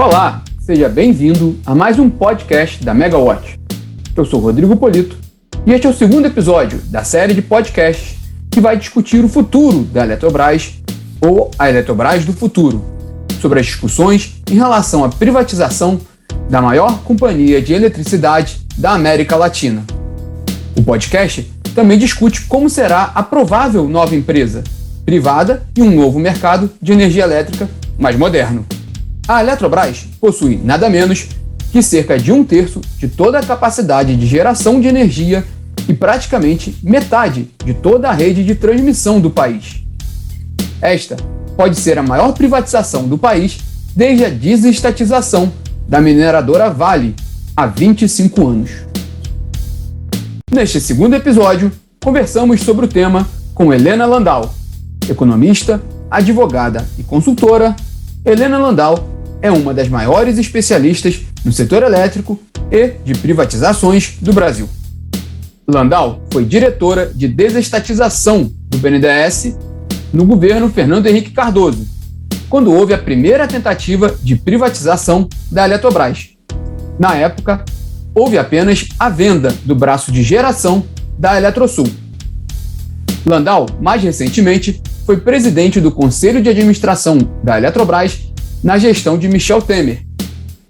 Olá, seja bem-vindo a mais um podcast da Megawatt. Eu sou Rodrigo Polito e este é o segundo episódio da série de podcasts que vai discutir o futuro da Eletrobras, ou a Eletrobras do futuro, sobre as discussões em relação à privatização da maior companhia de eletricidade da América Latina. O podcast também discute como será a provável nova empresa privada e um novo mercado de energia elétrica mais moderno. A Eletrobras possui nada menos que cerca de 1/3 de toda a capacidade de geração de energia e praticamente metade de toda a rede de transmissão do país. Esta pode ser a maior privatização do país desde a desestatização da mineradora Vale há 25 anos. Neste segundo episódio, conversamos sobre o tema com Helena Landau, economista, advogada e consultora. Helena Landau é uma das maiores especialistas no setor elétrico e de privatizações do Brasil. Landau foi diretora de desestatização do BNDES no governo Fernando Henrique Cardoso, quando houve a primeira tentativa de privatização da Eletrobras. Na época, houve apenas a venda do braço de geração da Eletrosul. Landau, mais recentemente, foi presidente do Conselho de Administração da Eletrobras na gestão de Michel Temer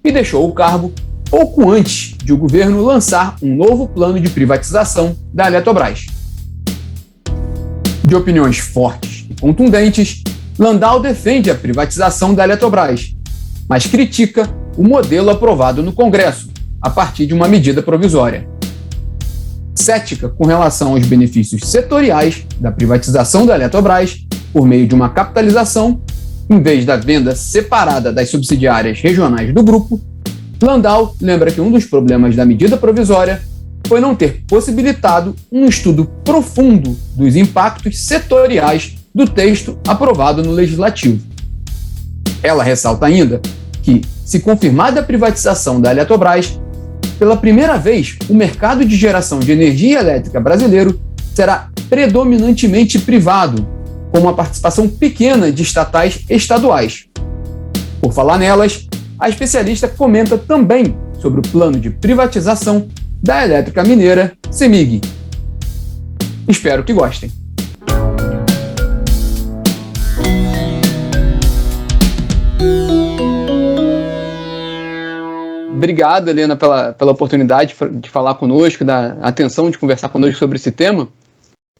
e deixou o cargo pouco antes de o governo lançar um novo plano de privatização da Eletrobras. De opiniões fortes e contundentes, Landau defende a privatização da Eletrobras, mas critica o modelo aprovado no Congresso a partir de uma medida provisória. Cética com relação aos benefícios setoriais da privatização da Eletrobras por meio de uma capitalização, em vez da venda separada das subsidiárias regionais do grupo, Landau lembra que um dos problemas da medida provisória foi não ter possibilitado um estudo profundo dos impactos setoriais do texto aprovado no Legislativo. Ela ressalta ainda que, se confirmada a privatização da Eletrobras, pela primeira vez o mercado de geração de energia elétrica brasileiro será predominantemente privado, com uma participação pequena de estatais estaduais. Por falar nelas, a especialista comenta também sobre o plano de privatização da elétrica mineira CEMIG. Espero que gostem. Obrigado, Helena, pela oportunidade de falar conosco, da atenção de conversar conosco sobre esse tema.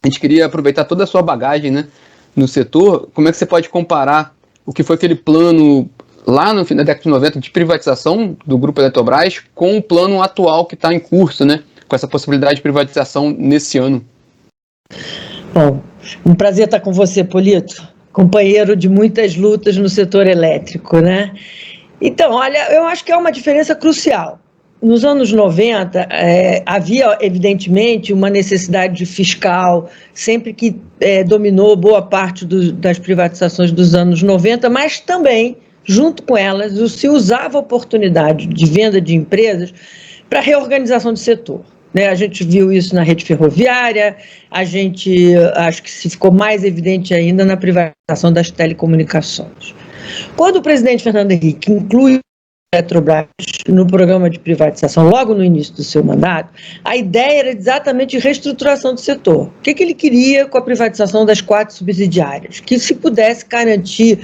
A gente queria aproveitar toda a sua bagagem, né, no setor. Como é que você pode comparar o que foi aquele plano lá no fim da década de 90 de privatização do Grupo Eletrobras com o plano atual que está em curso, né, com essa possibilidade de privatização nesse ano? Bom, um prazer estar com você, Polito, companheiro de muitas lutas no setor elétrico, né? Então, olha, eu acho que é uma diferença crucial. Nos anos 90, havia, evidentemente, uma necessidade fiscal, sempre que dominou boa parte das privatizações dos anos 90, mas também, junto com elas, se usava a oportunidade de venda de empresas para reorganização do setor. Né? A gente viu isso na rede ferroviária, acho que se ficou mais evidente ainda na privatização das telecomunicações. Quando o presidente Fernando Henrique inclui a Eletrobras no programa de privatização, logo no início do seu mandato, a ideia era exatamente de reestruturação do setor. O que ele queria com a privatização das 4 subsidiárias? Que se pudesse garantir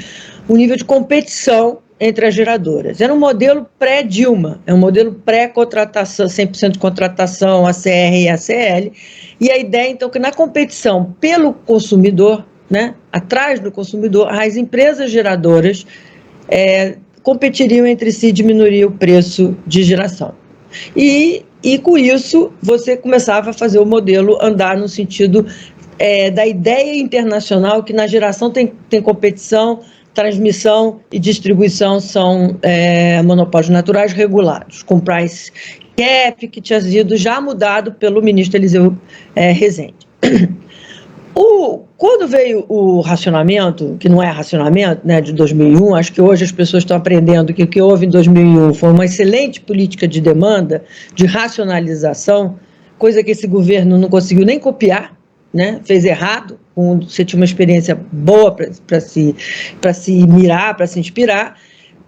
um nível de competição entre as geradoras. Era um modelo pré-Dilma, é um modelo pré-contratação, 100% de contratação, ACR e ACL, e a ideia, então, que na competição pelo consumidor, né, atrás do consumidor, as empresas geradoras competiriam entre si e diminuiriam o preço de geração. E com isso, você começava a fazer o modelo andar no sentido da ideia internacional que na geração tem competição, transmissão e distribuição são monopólios naturais regulados, com price cap, que tinha sido já mudado pelo ministro Eliseu Rezende. Quando veio o racionamento, que não é racionamento, né, de 2001, acho que hoje as pessoas estão aprendendo que o que houve em 2001 foi uma excelente política de demanda, de racionalização, coisa que esse governo não conseguiu nem copiar, né, fez errado, você tinha uma experiência boa para se mirar, para se inspirar.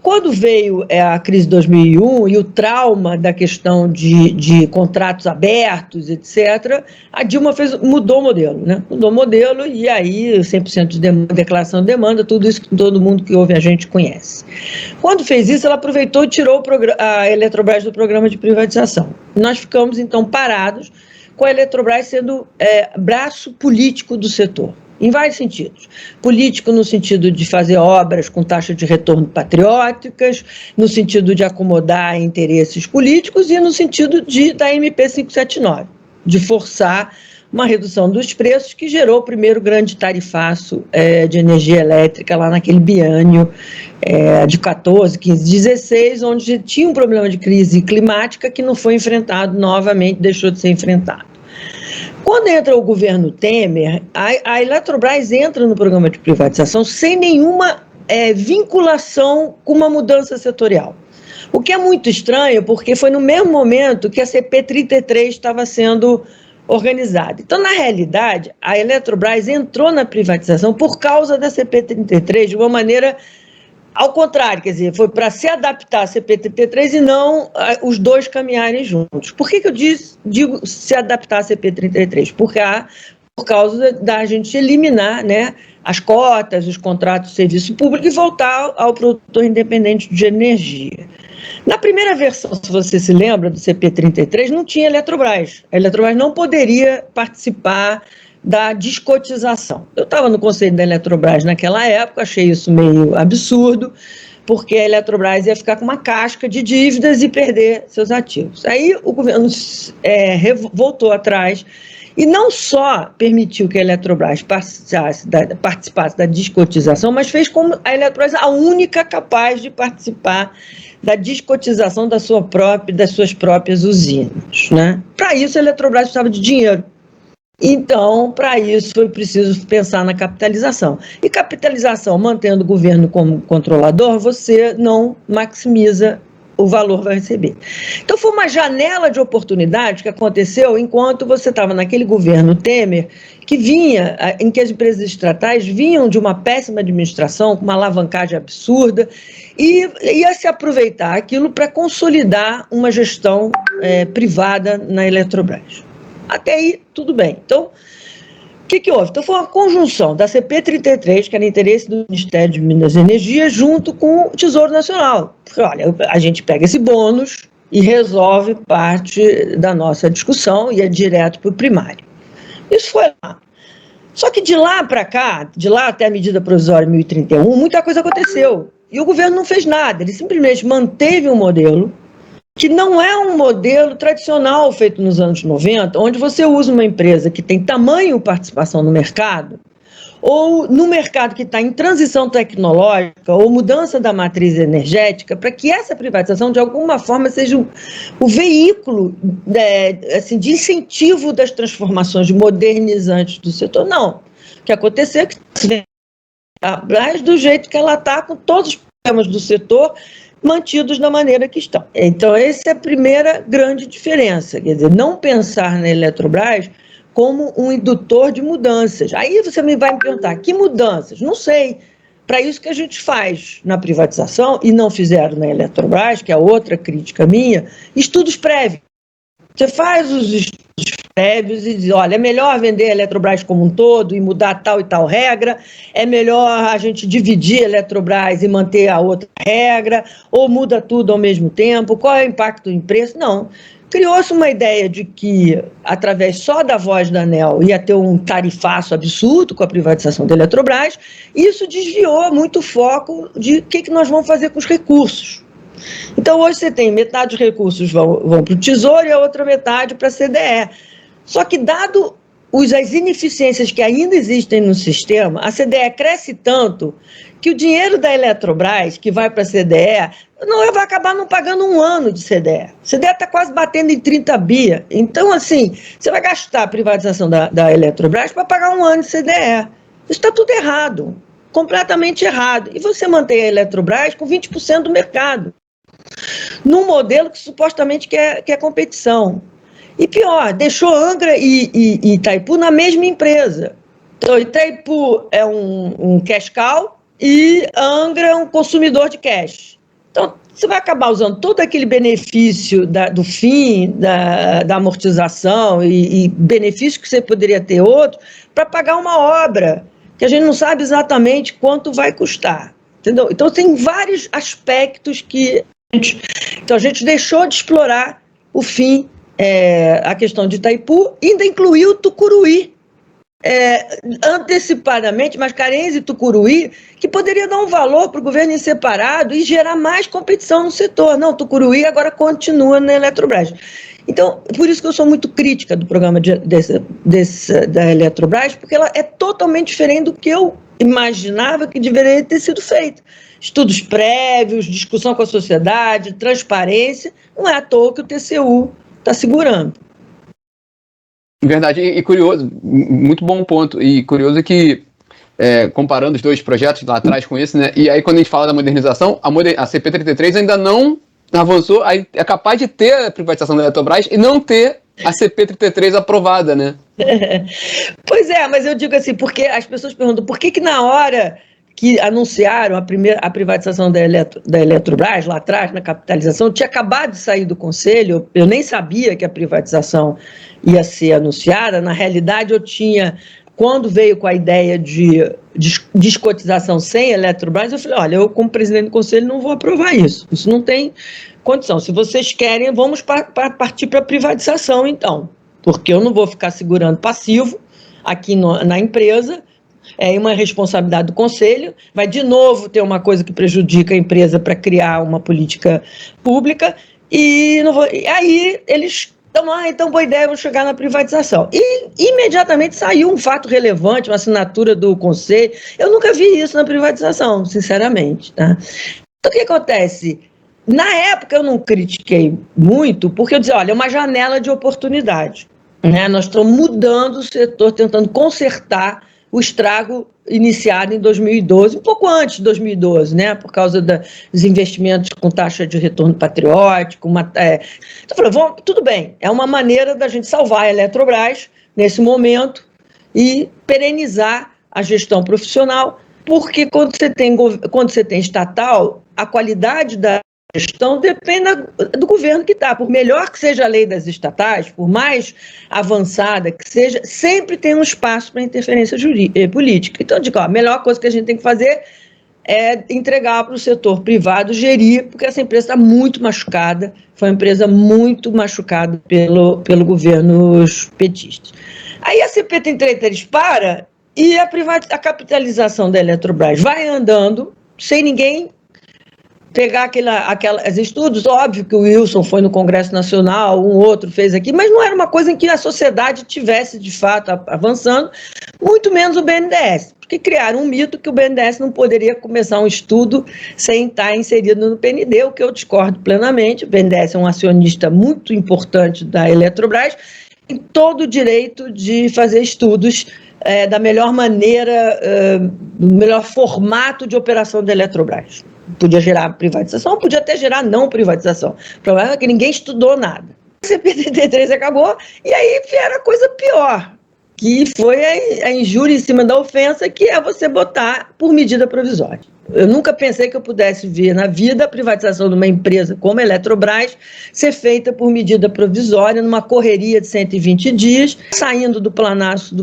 quando veio a crise de 2001 e o trauma da questão de contratos abertos, etc., a Dilma mudou o modelo, né? Mudou o modelo e aí 100% de declaração de demanda, tudo isso que todo mundo que ouve a gente conhece. Quando fez isso, ela aproveitou e tirou a Eletrobras do programa de privatização. Nós ficamos, então, parados com a Eletrobras sendo braço político do setor, em vários sentidos. Político no sentido de fazer obras com taxa de retorno patrióticas, no sentido de acomodar interesses políticos e no sentido da MP 579, de forçar uma redução dos preços que gerou o primeiro grande tarifaço de energia elétrica lá naquele biênio de 14, 15, 16, onde tinha um problema de crise climática que não foi enfrentado novamente, deixou de ser enfrentado. Quando entra o governo Temer, a Eletrobras entra no programa de privatização sem nenhuma vinculação com uma mudança setorial. O que é muito estranho, porque foi no mesmo momento que a CP33 estava sendo organizada. Então, na realidade, a Eletrobras entrou na privatização por causa da CP33 de uma maneira ao contrário, quer dizer, foi para se adaptar à CP33 e não os dois caminharem juntos. Por que eu digo se adaptar à CP33? Por causa da gente eliminar, né, as cotas, os contratos de serviço público e voltar ao produtor independente de energia. Na primeira versão, se você se lembra, do CP33, não tinha Eletrobras. A Eletrobras não poderia participar da descotização. Eu estava no conselho da Eletrobras naquela época, achei isso meio absurdo, porque a Eletrobras ia ficar com uma casca de dívidas e perder seus ativos. Aí o governo voltou atrás e não só permitiu que a Eletrobras participasse da descotização, mas fez como a Eletrobras a única capaz de participar da descotização das suas próprias usinas, né? Para isso, a Eletrobras precisava de dinheiro. Então, para isso, foi preciso pensar na capitalização. E capitalização, mantendo o governo como controlador, você não maximiza o valor que vai receber. Então, foi uma janela de oportunidade que aconteceu enquanto você estava naquele governo Temer, em que as empresas estatais vinham de uma péssima administração, com uma alavancagem absurda, e ia se aproveitar aquilo para consolidar uma gestão privada na Eletrobras. Até aí, tudo bem. Então, o que houve? Então, foi uma conjunção da CP33, que era interesse do Ministério de Minas e Energia, junto com o Tesouro Nacional. Porque, olha, a gente pega esse bônus e resolve parte da nossa discussão e é direto para o primário. Isso foi lá. Só que de lá para cá, de lá até a medida provisória 1031, muita coisa aconteceu. E o governo não fez nada, ele simplesmente manteve um modelo que não é um modelo tradicional feito nos anos 90, onde você usa uma empresa que tem tamanho participação no mercado, ou no mercado que está em transição tecnológica, ou mudança da matriz energética, para que essa privatização, de alguma forma, seja o veículo de incentivo das transformações modernizantes do setor. Não. O que aconteceu é que do jeito que ela está, com todos os problemas do setor mantidos da maneira que estão. Então, essa é a primeira grande diferença, quer dizer, não pensar na Eletrobras como um indutor de mudanças. Aí você vai me perguntar, que mudanças? Não sei. Para isso que a gente faz na privatização, e não fizeram na Eletrobras, que é outra crítica minha, estudos prévios. Você faz os estudos prévios e diz, olha, é melhor vender a Eletrobras como um todo e mudar tal e tal regra, é melhor a gente dividir a Eletrobras e manter a outra regra, ou muda tudo ao mesmo tempo, qual é o impacto em preço? Não. Criou-se uma ideia de que, através só da voz da ANEEL, ia ter um tarifaço absurdo com a privatização da Eletrobras, e isso desviou muito o foco de o que nós vamos fazer com os recursos. Então, hoje você tem metade dos recursos vão para o Tesouro e a outra metade para a CDE. Só que, dado as ineficiências que ainda existem no sistema, a CDE cresce tanto que o dinheiro da Eletrobras, que vai para a CDE, vai acabar não pagando um ano de CDE. A CDE está quase batendo em 30 bi. Então, assim, você vai gastar a privatização da Eletrobras para pagar um ano de CDE. Isso está tudo errado, completamente errado. E você mantém a Eletrobras com 20% do mercado, num modelo que supostamente quer competição. E pior, deixou Angra e Itaipu na mesma empresa. Então, Itaipu é um cash cow e Angra é um consumidor de cash. Então, você vai acabar usando todo aquele benefício do fim, da amortização e benefício que você poderia ter outro para pagar uma obra que a gente não sabe exatamente quanto vai custar, entendeu? Então, tem vários aspectos que então a gente deixou de explorar o fim, a questão de Itaipu, ainda incluiu Tucuruí, antecipadamente, Mascarenhas e Tucuruí, que poderia dar um valor para o governo em separado e gerar mais competição no setor. Não, Tucuruí agora continua na Eletrobras. Então, por isso que eu sou muito crítica do programa da Eletrobras, porque ela é totalmente diferente do que eu imaginava que deveria ter sido feito. Estudos prévios, discussão com a sociedade, transparência, não é à toa que o TCU está segurando. Verdade, e curioso, muito bom ponto, e curioso que, comparando os dois projetos lá atrás com esse, né, e aí quando a gente fala da modernização, a CP33 ainda não avançou, aí é capaz de ter a privatização da Eletrobras e não ter a CP33 aprovada, né? Pois é, mas eu digo assim, porque as pessoas perguntam, por que na hora que anunciaram a privatização da Eletrobras, lá atrás, na capitalização, tinha acabado de sair do Conselho, eu nem sabia que a privatização ia ser anunciada, na realidade eu tinha, quando veio com a ideia de descotização sem Eletrobras, eu falei, olha, eu como presidente do Conselho não vou aprovar isso não tem condição, se vocês querem, vamos partir para a privatização então, porque eu não vou ficar segurando passivo aqui na empresa, uma responsabilidade do Conselho, vai de novo ter uma coisa que prejudica a empresa para criar uma política pública, e aí eles então boa ideia, vamos chegar na privatização. E imediatamente saiu um fato relevante, uma assinatura do Conselho, eu nunca vi isso na privatização, sinceramente. Tá? Então o que acontece? Na época eu não critiquei muito, porque eu dizia, olha, é uma janela de oportunidade. Né? Nós estamos mudando o setor, tentando consertar o estrago iniciado em 2012, um pouco antes de 2012, né, por causa dos investimentos com taxa de retorno patriótico. Então, tudo bem, é uma maneira da gente salvar a Eletrobras nesse momento e perenizar a gestão profissional, porque quando você tem estatal, a qualidade da gestão depende do governo que está. Por melhor que seja a lei das estatais, por mais avançada que seja, sempre tem um espaço para interferência política. Então, eu digo, a melhor coisa que a gente tem que fazer é entregar para o setor privado gerir, porque essa empresa está muito machucada, foi uma empresa muito machucada pelo governo petistas. Aí a CP33 para e a capitalização da Eletrobras vai andando sem ninguém pegar aqueles estudos. Óbvio que o Wilson foi no Congresso Nacional, um outro fez aqui, mas não era uma coisa em que a sociedade tivesse, de fato, avançando, muito menos o BNDES, porque criaram um mito que o BNDES não poderia começar um estudo sem estar inserido no PND, o que eu discordo plenamente. O BNDES é um acionista muito importante da Eletrobras, tem todo o direito de fazer estudos da melhor maneira, do melhor formato de operação da Eletrobras. Podia gerar privatização, podia até gerar não privatização. O problema é que ninguém estudou nada. A CP33 acabou, e aí vieram a coisa pior, que foi a injúria em cima da ofensa, que é você botar por medida provisória. Eu nunca pensei que eu pudesse ver na vida a privatização de uma empresa como a Eletrobras ser feita por medida provisória, numa correria de 120 dias, saindo do Palácio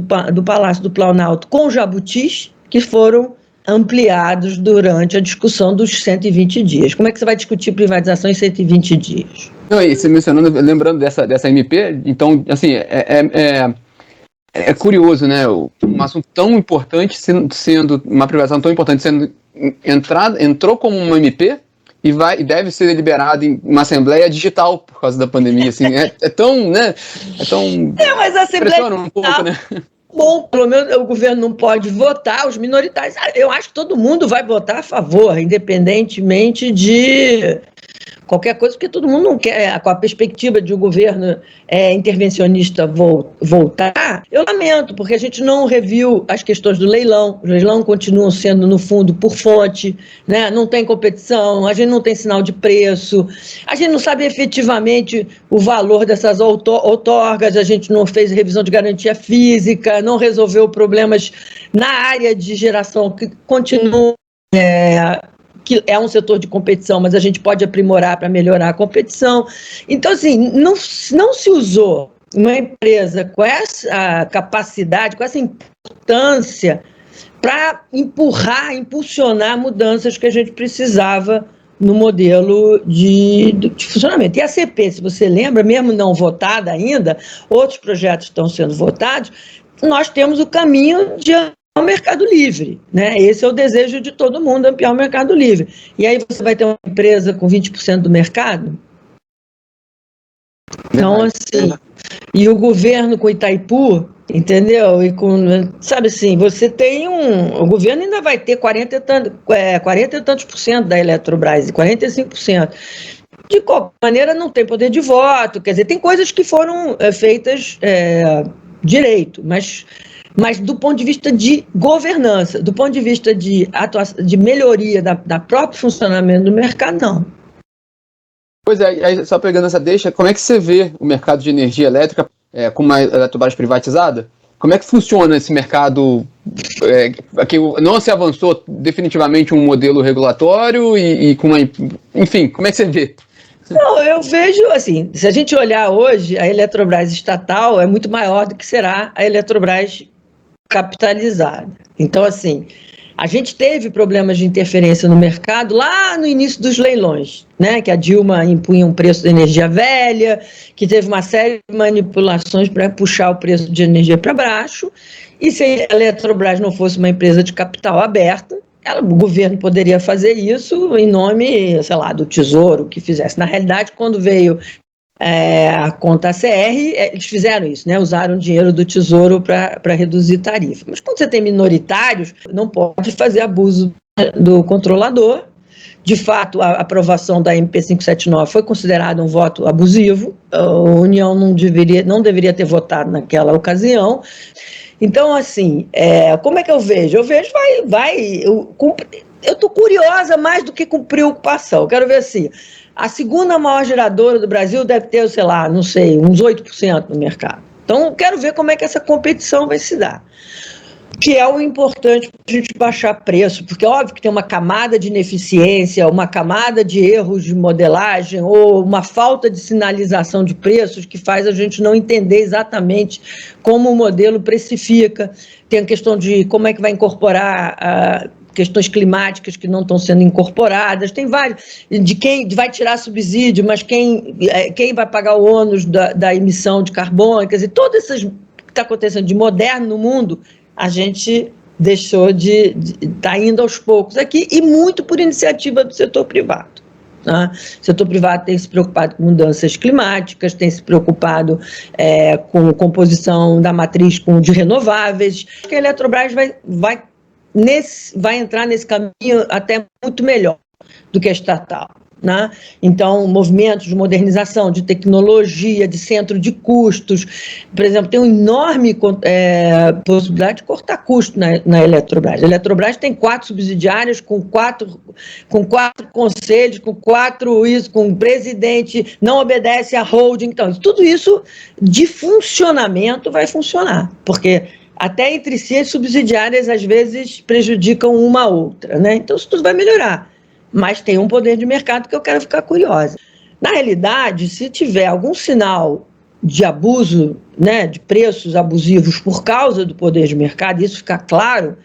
do Planalto com jabutis, que foram ampliados durante a discussão dos 120 dias. Como é que você vai discutir privatização em 120 dias? Não, e você mencionando, lembrando dessa MP, então, assim, é curioso, né? Um assunto tão importante, sendo uma privatização tão importante, entrou como uma MP e deve ser deliberado em uma assembleia digital por causa da pandemia, assim, é tão, né? Mas a assembleia impressiona um pouco, né? Bom, pelo menos o governo não pode votar, os minoritários. Eu acho que todo mundo vai votar a favor, independentemente de qualquer coisa, porque todo mundo não quer, com a perspectiva de o governo intervencionista voltar. Eu lamento, porque a gente não reviu as questões do leilão. Os leilão continuam sendo, no fundo, por fonte, né? Não tem competição, a gente não tem sinal de preço, a gente não sabe efetivamente o valor dessas outorgas, a gente não fez revisão de garantia física, não resolveu problemas na área de geração que continuam que é um setor de competição, mas a gente pode aprimorar para melhorar a competição. Então, assim, não se usou uma empresa com essa capacidade, com essa importância para impulsionar mudanças que a gente precisava no modelo de funcionamento. E a CP, se você lembra, mesmo não votada ainda, outros projetos estão sendo votados, nós temos o caminho de ampliar o mercado livre, né? Esse é o desejo de todo mundo, ampliar o mercado livre. E aí você vai ter uma empresa com 20% do mercado? Então, assim, e o governo com Itaipu, entendeu? E com, sabe assim, você tem o governo ainda vai ter 40 e tantos por cento da Eletrobras, 45%. De qualquer maneira, não tem poder de voto, quer dizer, tem coisas que foram feitas direito, mas do ponto de vista de governança, do ponto de vista de melhoria da próprio funcionamento do mercado, não. Pois é, aí, só pegando essa deixa, como é que você vê o mercado de energia elétrica com uma Eletrobras privatizada? Como é que funciona esse mercado? Que não se avançou definitivamente um modelo regulatório e com uma... Enfim, como é que você vê? Não, eu vejo assim, se a gente olhar hoje, a Eletrobras estatal é muito maior do que será a Eletrobras capitalizada. Então, assim, a gente teve problemas de interferência no mercado lá no início dos leilões, né? Que a Dilma impunha um preço de energia velha, que teve uma série de manipulações para puxar o preço de energia para baixo, e se a Eletrobras não fosse uma empresa de capital aberta, o governo poderia fazer isso em nome, sei lá, do Tesouro, que fizesse. Na realidade, quando veio a conta CR, eles fizeram isso, né? Usaram dinheiro do Tesouro para reduzir tarifa. Mas quando você tem minoritários, não pode fazer abuso do controlador. De fato, a aprovação da MP 579 foi considerada um voto abusivo. A União não deveria ter votado naquela ocasião. Então, assim, como é que eu vejo? Eu vejo, eu estou curiosa mais do que com preocupação. Eu quero ver assim, a segunda maior geradora do Brasil deve ter, sei lá, não sei, uns 8% no mercado. Então, eu quero ver como é que essa competição vai se dar. Que é o importante para a gente baixar preço, porque é óbvio que tem uma camada de ineficiência, uma camada de erros de modelagem ou uma falta de sinalização de preços que faz a gente não entender exatamente como o modelo precifica. Tem a questão de como é que vai incorporar questões climáticas que não estão sendo incorporadas, tem vários, de quem vai tirar subsídio, mas quem vai pagar o ônus da emissão de carbono, quer dizer, todas essas que está acontecendo de moderno no mundo, a gente deixou de estar indo aos poucos aqui, e muito por iniciativa do setor privado. Tá? O setor privado tem se preocupado com mudanças climáticas, tem se preocupado com composição da matriz de renováveis. Acho que a Eletrobras vai entrar nesse caminho até muito melhor do que a estatal. Né? Então, movimentos de modernização, de tecnologia, de centro de custos, por exemplo, tem uma enorme possibilidade de cortar custo na Eletrobras. A Eletrobras tem 4 subsidiárias, com quatro conselhos, com presidente, não obedece à holding. Então, tudo isso de funcionamento vai funcionar, porque até entre si as subsidiárias às vezes prejudicam uma a outra, né? Então, isso tudo vai melhorar. Mas tem um poder de mercado que eu quero ficar curiosa. Na realidade, se tiver algum sinal de abuso, né, de preços abusivos por causa do poder de mercado, isso ficar claro,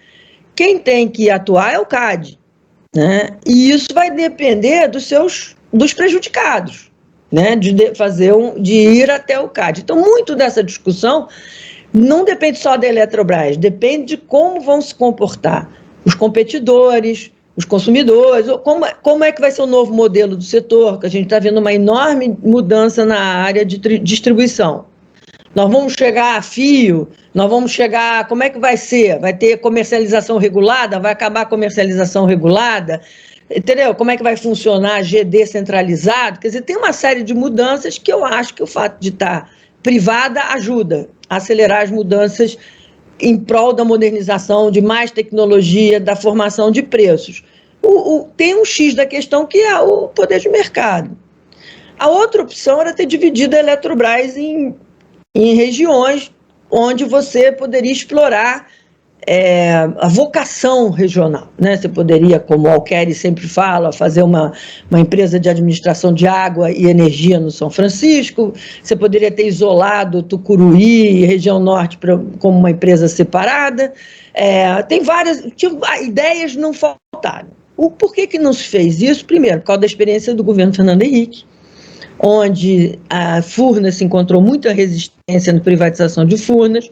quem tem que atuar é o CAD. Né? E isso vai depender dos prejudicados, né, de ir até o CAD. Então, muito dessa discussão não depende só da Eletrobras, depende de como vão se comportar os competidores, os consumidores, como é que vai ser o novo modelo do setor, que a gente está vendo uma enorme mudança na área de distribuição. Nós vamos chegar a fio, como é que vai ser? Vai ter comercialização regulada? Vai acabar a comercialização regulada? Entendeu? Como é que vai funcionar GD centralizado? Quer dizer, tem uma série de mudanças que eu acho que o fato de estar privada ajuda a acelerar as mudanças em prol da modernização, de mais tecnologia, da formação de preços. Tem um X da questão que é o poder de mercado. A outra opção era ter dividido a Eletrobras em regiões onde você poderia explorar a vocação regional, né? Você poderia, como o Alqueri sempre fala, fazer uma empresa de administração de água e energia no São Francisco, você poderia ter isolado Tucuruí e região norte como uma empresa separada, tem várias, ideias não faltaram. Por que não se fez isso? Primeiro, por causa da experiência do governo Fernando Henrique, onde a Furnas se encontrou muita resistência na privatização de Furnas,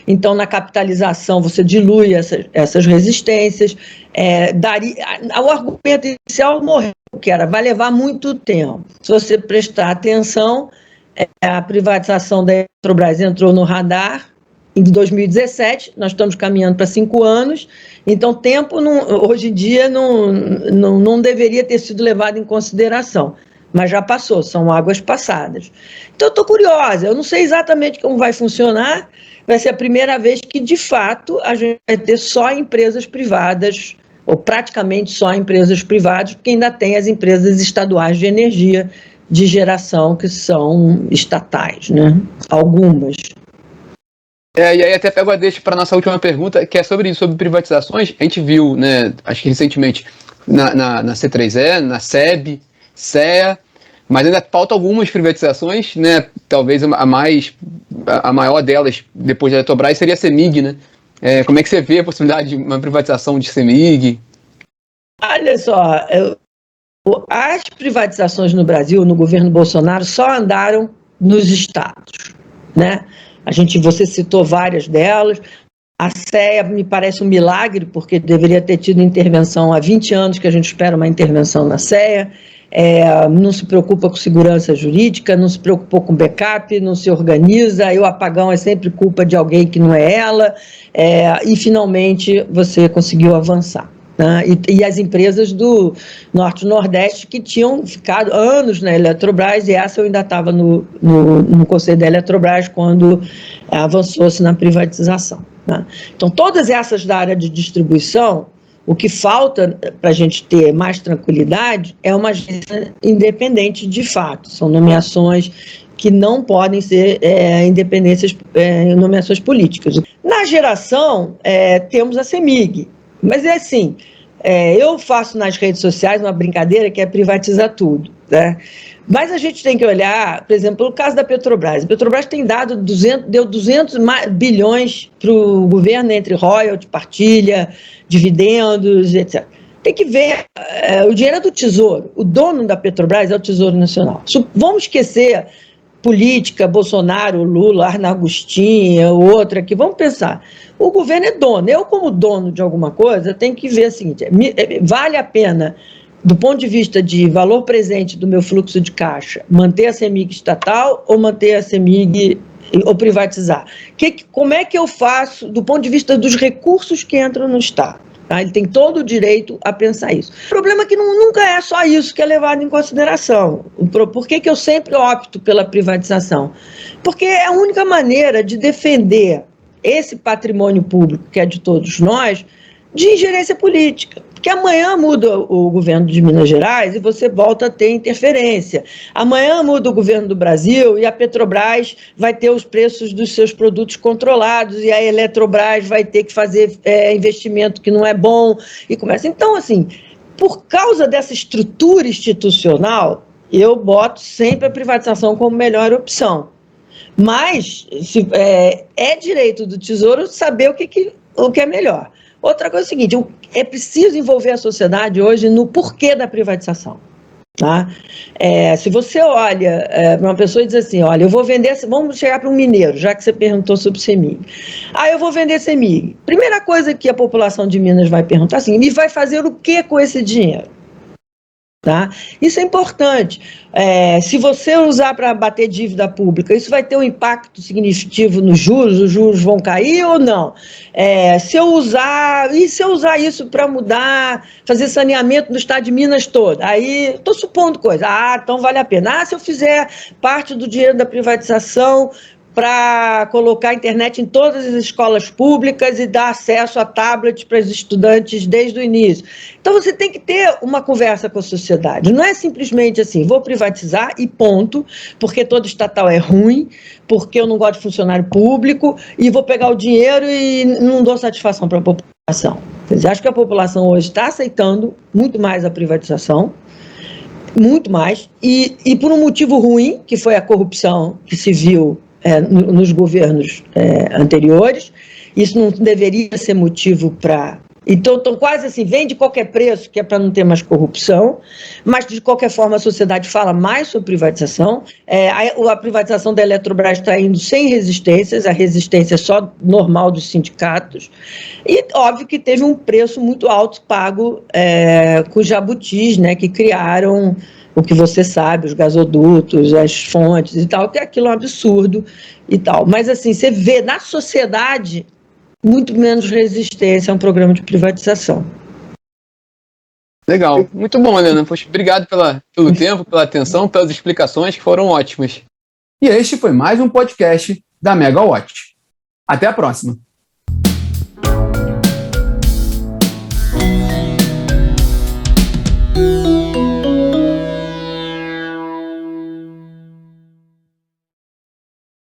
então na capitalização você dilui essas resistências, o argumento inicial morreu, que era, vai levar muito tempo. Se você prestar atenção, a privatização da Eletrobras entrou no radar em 2017, nós estamos caminhando para 5 anos, então tempo, hoje em dia, não deveria ter sido levado em consideração. Mas já passou, são águas passadas. Então, eu estou curiosa, eu não sei exatamente como vai funcionar, vai ser a primeira vez que, de fato, a gente vai ter só empresas privadas, ou praticamente só empresas privadas, porque ainda tem as empresas estaduais de energia de geração que são estatais, né? Algumas. E aí até pego a deixa para a nossa última pergunta, que é sobre isso, sobre privatizações. A gente viu, né, acho que recentemente, na C3E, na SEB, CEA, mas ainda faltam algumas privatizações, né? Talvez a maior delas, depois da Eletrobras, seria a CEMIG, né? Como é que você vê a possibilidade de uma privatização de CEMIG? Olha só, as privatizações no Brasil, no governo Bolsonaro, só andaram nos estados, né? Você citou várias delas. A CEA me parece um milagre, porque deveria ter tido intervenção há 20 anos que a gente espera uma intervenção na CEA. Não se preocupa com segurança jurídica, não se preocupou com backup, não se organiza, e o apagão é sempre culpa de alguém que não é ela, e finalmente você conseguiu avançar. Né? E as empresas do Norte e Nordeste que tinham ficado anos na Eletrobras, e essa eu ainda estava no conselho da Eletrobras quando avançou-se na privatização. Né? Então, todas essas da área de distribuição, o que falta para a gente ter mais tranquilidade é uma agência independente de fato, são nomeações que não podem ser nomeações políticas. Na geração, temos a CEMIG, mas é assim, eu faço nas redes sociais uma brincadeira que é privatizar tudo, né? Mas a gente tem que olhar, por exemplo, o caso da Petrobras. A Petrobras tem deu 200 bilhões para o governo entre royalties, partilha, dividendos, etc. Tem que ver, o dinheiro é do Tesouro, o dono da Petrobras é o Tesouro Nacional. Vamos esquecer política, Bolsonaro, Lula, Arna Agostinho, outra aqui, vamos pensar. O governo é dono, eu como dono de alguma coisa tenho que ver o seguinte, vale a pena, do ponto de vista de valor presente do meu fluxo de caixa, manter a CEMIG estatal ou manter a CEMIG ou privatizar? Como é que eu faço do ponto de vista dos recursos que entram no Estado? Tá? Ele tem todo o direito a pensar isso. O problema é que nunca é só isso que é levado em consideração. Por que eu sempre opto pela privatização? Porque é a única maneira de defender esse patrimônio público, que é de todos nós, de ingerência política. Porque amanhã muda o governo de Minas Gerais e você volta a ter interferência. Amanhã muda o governo do Brasil e a Petrobras vai ter os preços dos seus produtos controlados e a Eletrobras vai ter que fazer investimento que não é bom e começa. Então, assim, por causa dessa estrutura institucional, eu boto sempre a privatização como melhor opção. Mas é direito do Tesouro saber o que é melhor. Outra coisa é o seguinte, é preciso envolver a sociedade hoje no porquê da privatização. Tá? Se você olha para uma pessoa e diz assim, olha, eu vou vender, vamos chegar para um mineiro, já que você perguntou sobre CEMIG. Eu vou vender CEMIG. Primeira coisa que a população de Minas vai perguntar assim, e vai fazer o que com esse dinheiro? Tá? Isso é importante. Se você usar para bater dívida pública, isso vai ter um impacto significativo nos juros? Os juros vão cair ou não? Se eu usar isso para mudar, fazer saneamento do estado de Minas todo, aí estou supondo coisa, então vale a pena. Se eu fizer parte do dinheiro da privatização para colocar a internet em todas as escolas públicas e dar acesso a tablets para os estudantes desde o início. Então, você tem que ter uma conversa com a sociedade. Não é simplesmente assim, vou privatizar e ponto, porque todo estatal é ruim, porque eu não gosto de funcionário público e vou pegar o dinheiro e não dou satisfação para a população. Acho que a população hoje está aceitando muito mais a privatização, muito mais, e por um motivo ruim, que foi a corrupção que se viu nos governos anteriores. Isso não deveria ser motivo para... Então, quase assim, vende qualquer preço, que é para não ter mais corrupção, mas, de qualquer forma, a sociedade fala mais sobre privatização. A privatização da Eletrobras está indo sem resistências, a resistência é só normal dos sindicatos, e, óbvio, que teve um preço muito alto pago com os jabutis, né, que criaram o que você sabe, os gasodutos, as fontes e tal, que aquilo é um absurdo e tal. Mas, assim, você vê na sociedade muito menos resistência a um programa de privatização. Legal. Muito bom, Helena. Poxa, obrigado pelo tempo, pela atenção, pelas explicações que foram ótimas. E este foi mais um podcast da Megawatt. Até a próxima.